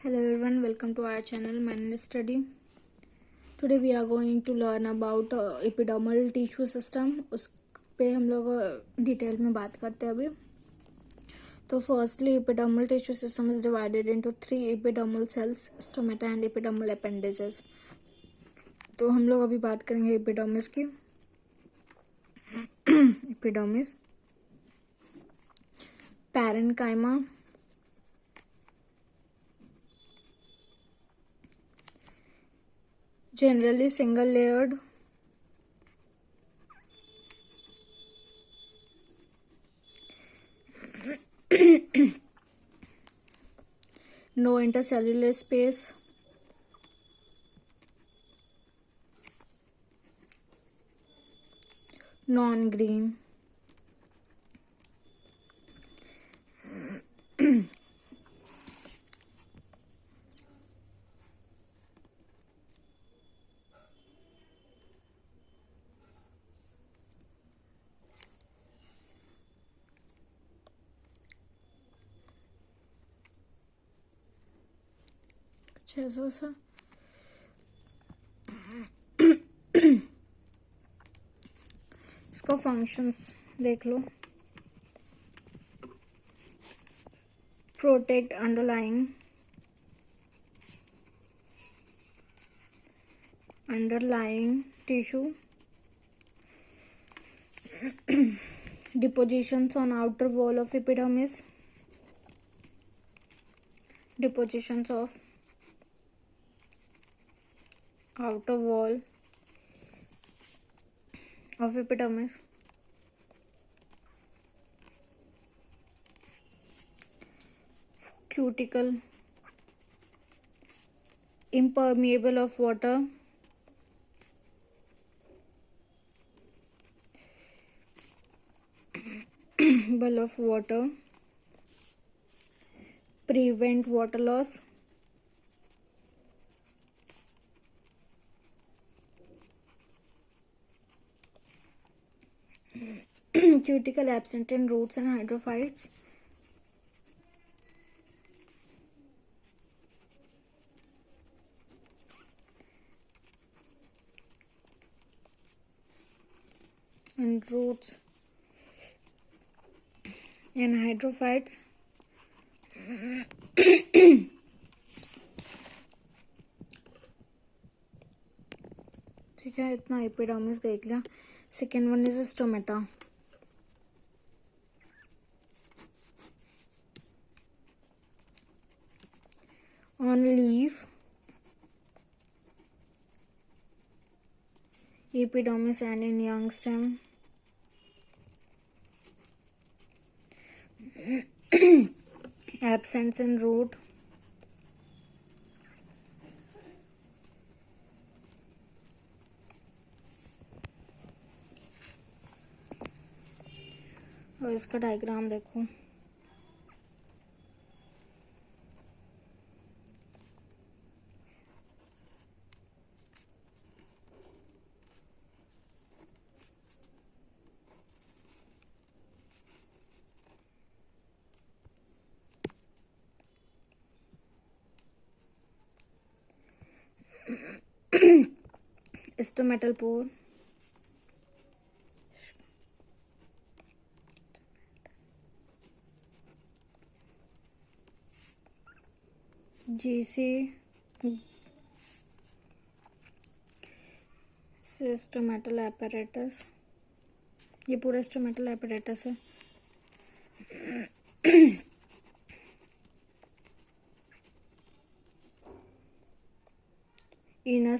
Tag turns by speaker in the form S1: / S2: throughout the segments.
S1: Hello everyone, welcome to our channel Managed Study. Today we are going to learn about epidermal tissue system. उस पे हम लोग detail में बात करते हैं अभी. तो firstly epidermal tissue system is divided into three epidermal cells, stomata and epidermal appendages. तो हम लोग अभी बात करेंगे epidermis की. epidermis, parenchyma, generally single layered, no intercellular space, non-green. कुछ ऐसा सा. इसका फंक्शंस देख लो. Protect underlying tissue, depositions on outer wall of epidermis, depositions of outer wall of epidermis, cuticle, impermeable of water, of water, prevent water loss, cuticle absent in roots and hydrophytes, and roots and hydrophytes. ठीक है, इतना epidermis देख लिया. Second one is stomata. On leaf, epidermis and in young stem, absence in root, और इसका diagram देखो. Stomatal pore, GC, stomatal apparatus. ये पूरा stomatal apparatus है. inner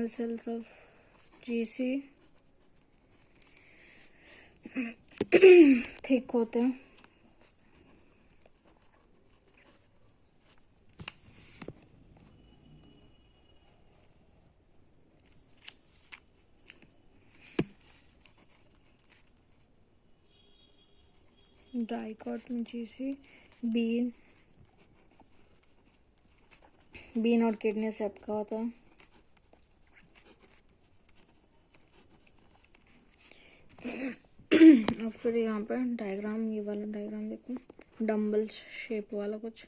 S1: cells of GC thick होते हैं. डाइकॉट में GC, बीन और किडनी सेप्ट का होता है. और फिर यहाँ पे डायग्राम, ये वाला डायग्राम देखो, डम्बल शेप वाला कुछ।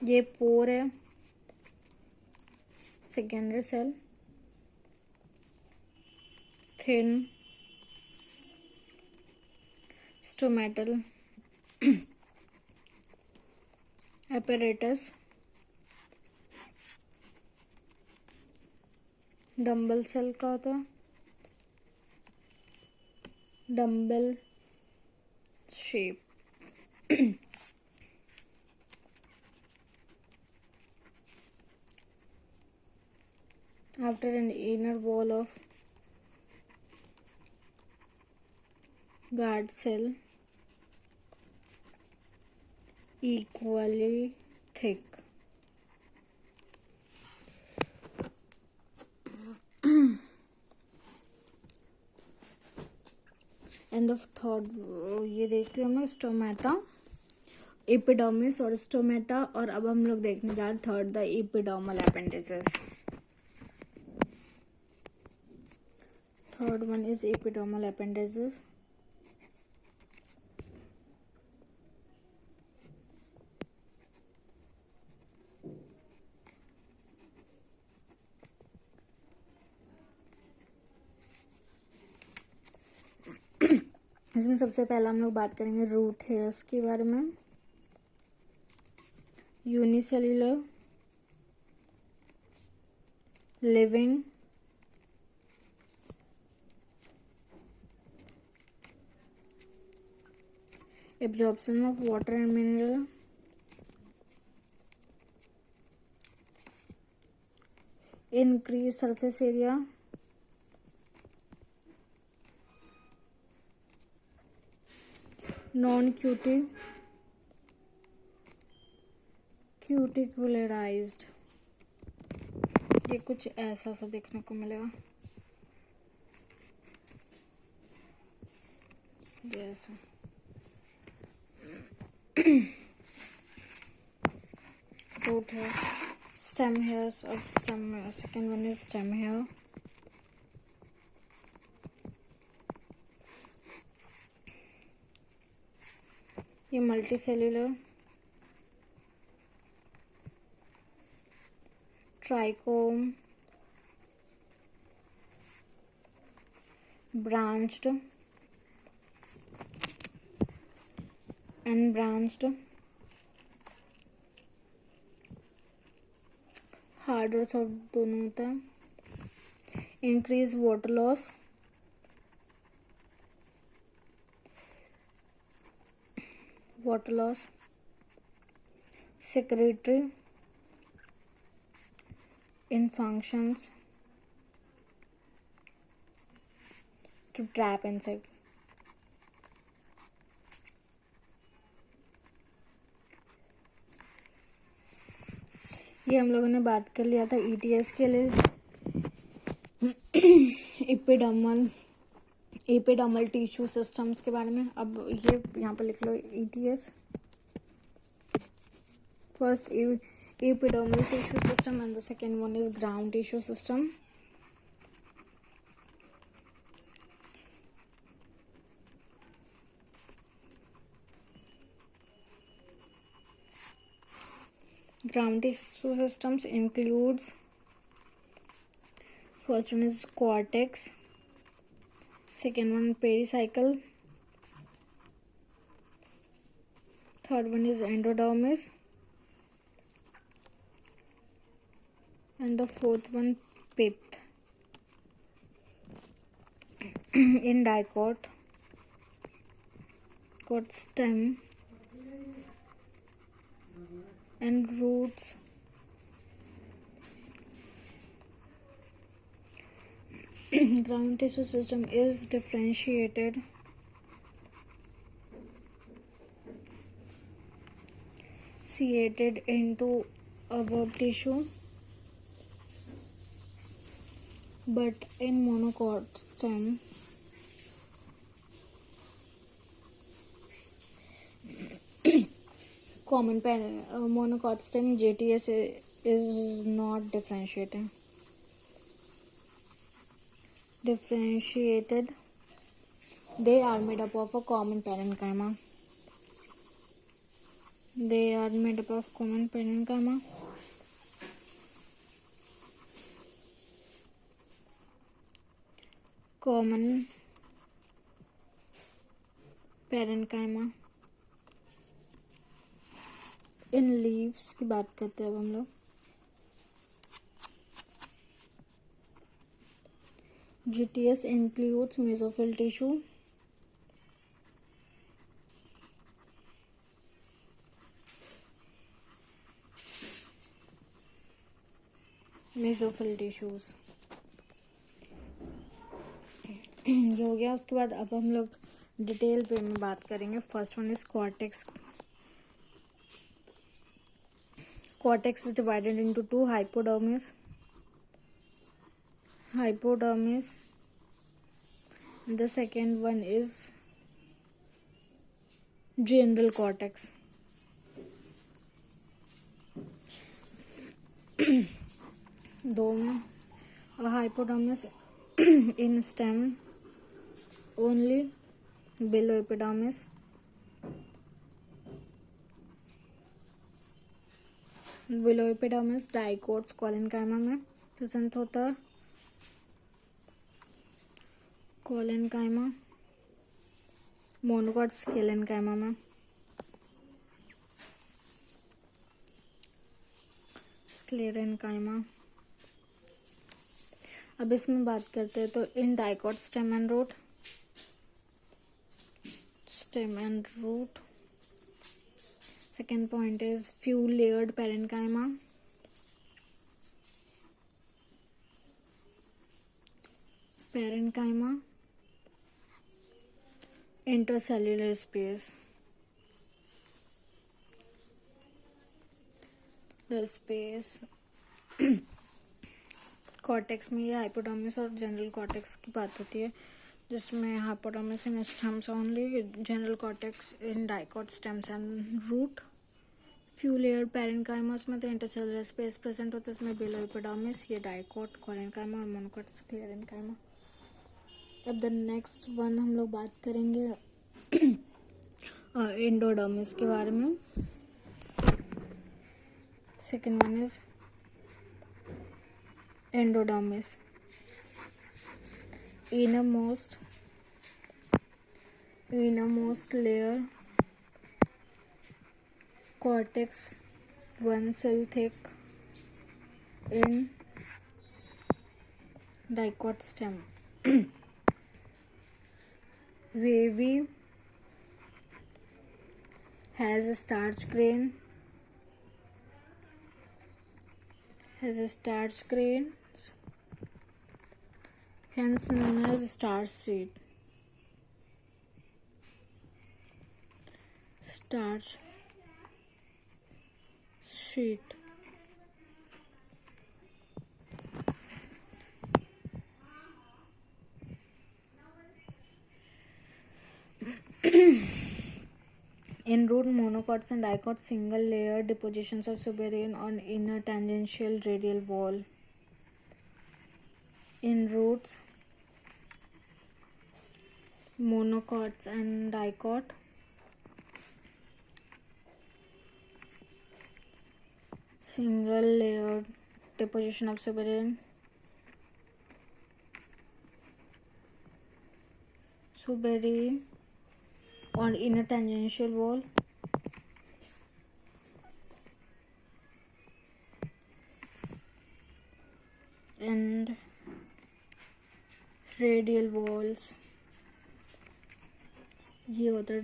S1: ये पोर है, secondary cell, thin stomatal apparatus, dumbbell cell का होता है, dumbbell shape. After an inner wall of guard cell equally thick. And the third, ये देखते हैं हम लोग स्टोमेटा, एपिडर्मिस और स्टोमेटा। और अब हम लोग देखने जा रहे third, the epidermal appendices. Third one is epidermal appendices. इसमें सबसे पहला हम लोग बात करेंगे रूट हेयर्स के बारे में। Unicellular, living, absorption of water and mineral, increase surface area, cuticularized। ये कुछ ऐसा सा देखने को मिलेगा, जैसा रूट है। स्टेम हेयर्स, अब stem, second one is stem hair. ये multicellular, trichome, branched and branched, hard और सॉफ्ट दोनों होता है। Increase water loss, secretory in functions to trap insect। ये हम लोगों ने बात कर लिया था ईटीएस के लिए, एपिडर्मल टिश्यू सिस्टम्स के बारे में। अब ये यहाँ पर लिख लो ETS. First epidermal tissue system and the second one is ground tissue system. Ground tissue systems includes, first one is cortex, second one pericycle, third one is endodermis, and the fourth one pith। In dicot got stem and roots, ground tissue system is differentiated differentiated into our tissue, but in monocot stem monocot stem JTS is not differentiated. They are made up of a common parenchyma. Common parenchyma. In leaves की बात करते हैं अब हम लोग. GTS includes mesophyll tissue. Mesophyll tissues ये हो गया. उसके बाद अब हम लोग डिटेल पे में बात करेंगे. First one is cortex. Cortex is divided into two: hypodermis. The second one is general cortex. दो में hypodermis in stem only, below epidermis. Below epidermis dicots collenchyma में प्रेजेंट होता है. कोलेनकाइमा मोनोकॉट्स स्केलेनकाइमा में. स्क्लेरेनकाइमा. अब इसमें बात करते हैं तो in dicot stem and root. Second point is few layered parenchyma. Intercellular space. Cortex में ये हाइपोडर्मिस और जनरल कॉर्टेक्स की बात होती है, जिसमें hypodermis in stems only, general cortex in dicot stems and root. Few layer parenchymas में तो इंटरसेलुलर स्पेस प्रेजेंट होता है. इसमें बिलो एपिडर्मिस, ये डाइकोट कोलेनकाइमा और मोनोकोट स्क्लेरेनकाइमा. अब द नेक्स्ट वन हम लोग बात करेंगे एंडोडर्मिस के बारे में. Second one is endodermis. innermost layer, cortex 1 cell thick in dicot stem. Wavy, has a starch grain, hence known as starch sheet. In root, monocots and dicots, single layer depositions of suberin on inner tangential radial wall. In roots, monocots and dicot, single layer deposition of suberin on inner tangential wall. And radial walls, ये होता है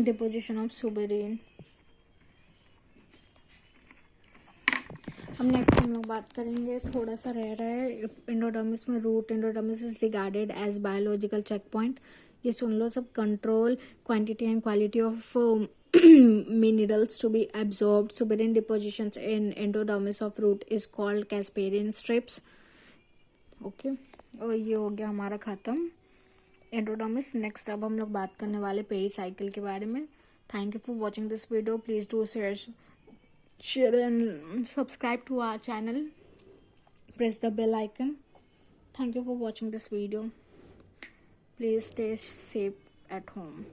S1: deposition of suberin. हम next हम लोग बात करेंगे, थोड़ा सा रह रहा है एंडोडर्मिस में. Root endodermis is regarded as biological check point. ये सुन लो सब. Control quantity and quality of minerals to be absorbed. Suberin depositions in endodermis of root is called Casparian strips. Okay और ये हो गया हमारा खत्म एंडोडर्मिस. नेक्स्ट अब हम लोग बात करने वाले पेरिसाइकिल के बारे में. Thank you for watching this video. Please do share and subscribe to our channel. Press the bell icon. Thank you for watching this video. Please stay safe at home.